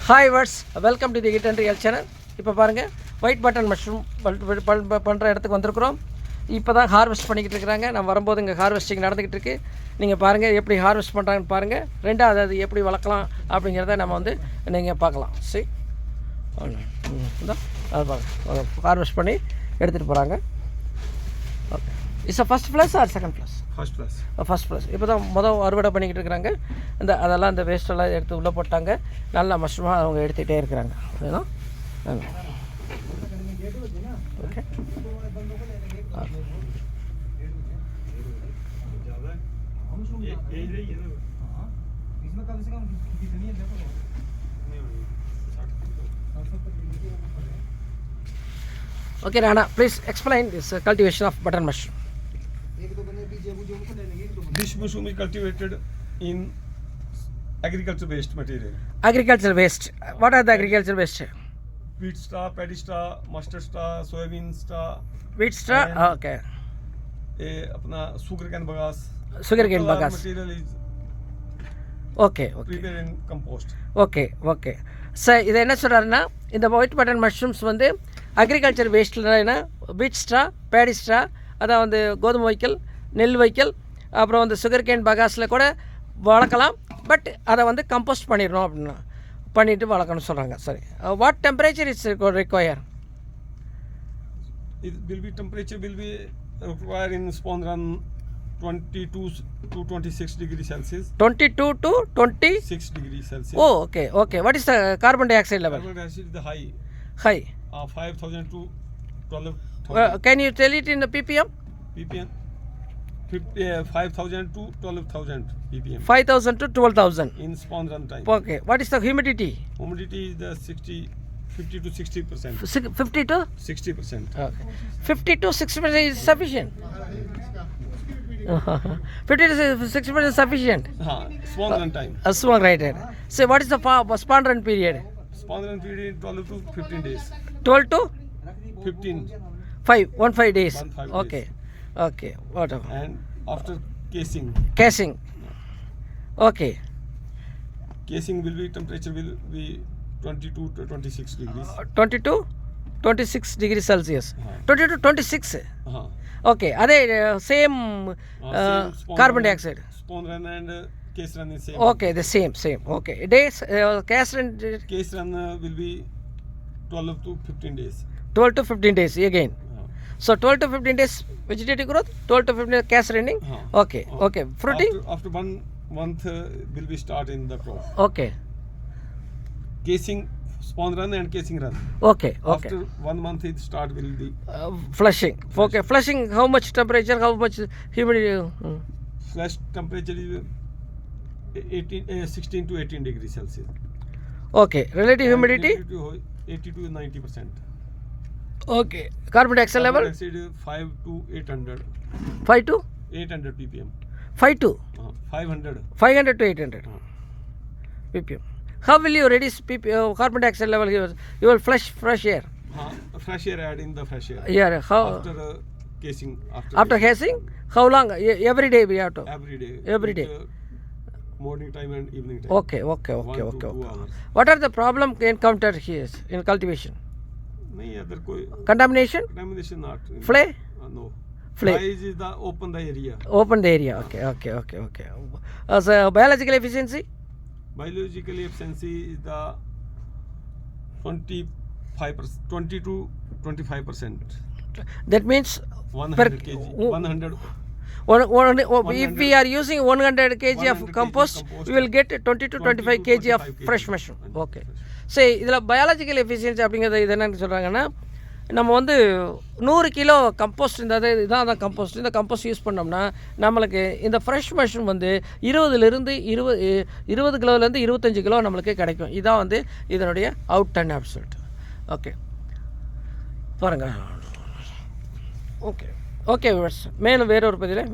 Hi viewers, welcome to the hit and real channel. இப்போ பாருங்கள், white button mushroom பண்ணுற இடத்துக்கு வந்திருக்கிறோம். இப்போ தான் ஹார்வெஸ்ட் பண்ணிக்கிட்டு இருக்கிறாங்க. நம்ம வரும்போது இங்கே ஹார்வெஸ்டிங் நடந்துக்கிட்டு இருக்குது. நீங்கள் பாருங்கள் எப்படி ஹார்வெஸ்ட் பண்ணுறாங்கன்னு பாருங்கள். ரெண்டாவது அது எப்படி வளர்க்கலாம் அப்படிங்கிறத நம்ம வந்து நீங்கள் பார்க்கலாம். சரி, அது பாருங்கள், ஹார்வெஸ்ட் பண்ணி எடுத்துகிட்டு போகிறாங்க. Okay, it's first flush or second flush? First flush. இப்போ தான் அறுவடை பண்ணிக்கிட்டு இருக்கிறாங்க. அதெல்லாம் இந்த வேஸ்ட்டெல்லாம் எடுத்து உள்ளே போட்டாங்க. நல்ல மஷ்ரூமாக அவங்க எடுத்துகிட்டே இருக்கிறாங்க. Okay, okay Rana, please explain this cultivation of button mushroom. This mushroom is cultivated in agriculture waste material. Agriculture waste. What are the agriculture waste? Wheat straw, paddy straw, mustard straw, soybean straw. Wheat straw, okay. ये अपना sugarcane bagasse. Sugarcane bagasse. Material is okay. prepared in compost. Okay sir, இதை என்ன சொல்கிறாருன்னா, இந்த white button mushrooms வந்து agriculture வேஸ்ட்டில் என்ன வீட் straw, Bedi straw, அதான் வந்து கோதுமை வைக்கல், நெல் வைக்கல், அப்புறம் வந்து சுகர் பகாஸில் கூட வளர்க்கலாம். பட் அதை வந்து கம்போஸ்ட் பண்ணிடணும் அப்படின்னா பண்ணிவிட்டு வளர்க்கணும்னு சொல்கிறாங்க. சரி, what temperature it's require? It will be temperature will be required in spawn run 22 to 26 degrees Celsius. 22 to 26 degrees Celsius. Oh, okay. What is the carbon dioxide level? Carbon dioxide is the high. 5,000 to 12,000. Can you tell it in the ppm? ppm 5,000 to 12,000 ppm. 5,000 to 12,000 in spawn run time. Okay. What is the humidity? Humidity is the 50 to 60%. 50 to 60%. Okay. 50 to 60% is sufficient. 50 to 60% is sufficient. Spawn run time. Small rated. So what is the spawn run period? Spawn run period 12 to 15 days. 12 to 15. 5 days. 15 Okay. days. Okay. Whatever. And after casing. Okay. Casing will be temperature will be 22 to 26 degrees. 22 26 degrees Celsius. 20 to 26. Okay. Are same carbon dioxide? Spawn run and case run is same. Okay, the same. Okay. Days case run will be 12 to 15 days. 12 to 15 days again. So 12 to 15 days vegetative growth, 12 to 15 days case running. Okay. Fruiting? After 1 month will be start in the crop. Okay. Casing, spawn run and casing run. Okay. After 1 month it start will be flushing. Okay. Flushing, how much temperature, how much humidity? Flush temperature is 16 to 18 degrees Celsius. Okay. Relative humidity? 80 to 90%. Okay. Carbon dioxide level? Carbon dioxide 5 to 800. 5 to 800 ppm. 5 to 500. 500 to 800 ppm. How will you reduce carbon dioxide level? You will flush fresh air. Fresh air, add in the fresh air. Yeah. How? After casing. After casing? How long? Every day we have to? Every day. Morning time and evening time. Okay. 1 to 2 hours. What are the problem encountered here in cultivation? नहीं other कोई contamination not. Flay? No. Flay is the open the area. Okay. So biological efficiency? Biological efficiency is the 20 to 25%. That means 100 kg. 100. If we are using 100 kg of compost, we will get 20 to 25 kg of fresh mushroom. Okay. சரி, இதில் biological efficiency அப்படிங்கிறது இது என்னென்னு சொல்கிறாங்கன்னா, நம்ம வந்து 100 kilo compost இதான் compost. இந்த கம்போஸ்ட் யூஸ் பண்ணோம்னா நம்மளுக்கு இந்த ஃப்ரெஷ் மஷ்ரூம் வந்து 20 கிலோலேருந்து 25 கிலோ நம்மளுக்கு கிடைக்கும். இதான் வந்து இதனுடைய அவுட் அண்ட் அப்சல்ட். ஓகே பாருங்கள். ஓகே வியூவர்ஸ், மேலும் வேறொரு பதிவில்